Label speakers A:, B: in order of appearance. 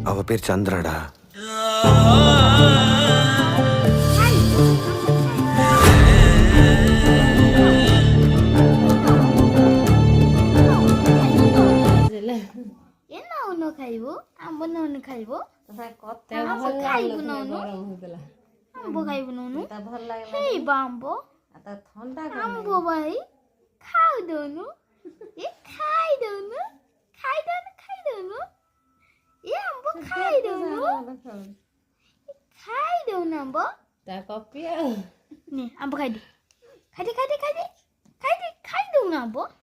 A: அவ பேர் சந்திரடா.
B: என்ன ஒன்று ଖାଇବୁ ଆମ୍ବ ନଉନୁ ଖାଇବୁ ଆମ୍ବ ଖାଇବୁ ନଉନୁ ଆମ୍ବ ଖାଇବୁ ନଉନୁ ହେଇବା ଆମ୍ବ ଆମ୍ବ ଭାଇ ଖାଇ ଦଉନୁ ଏ ଖାଇ ଦଉନୁ ଖାଇଦଉନୁ ଏ ଆମ୍ବ ଖାଇ ଦଉନୁ ଆମ୍ବ
C: ତା କପି ଆଉ
B: ନେ ଆମ୍ବ ଖାଇଦେ ଖାଇ ଦଉନୁ ଆମ୍ବ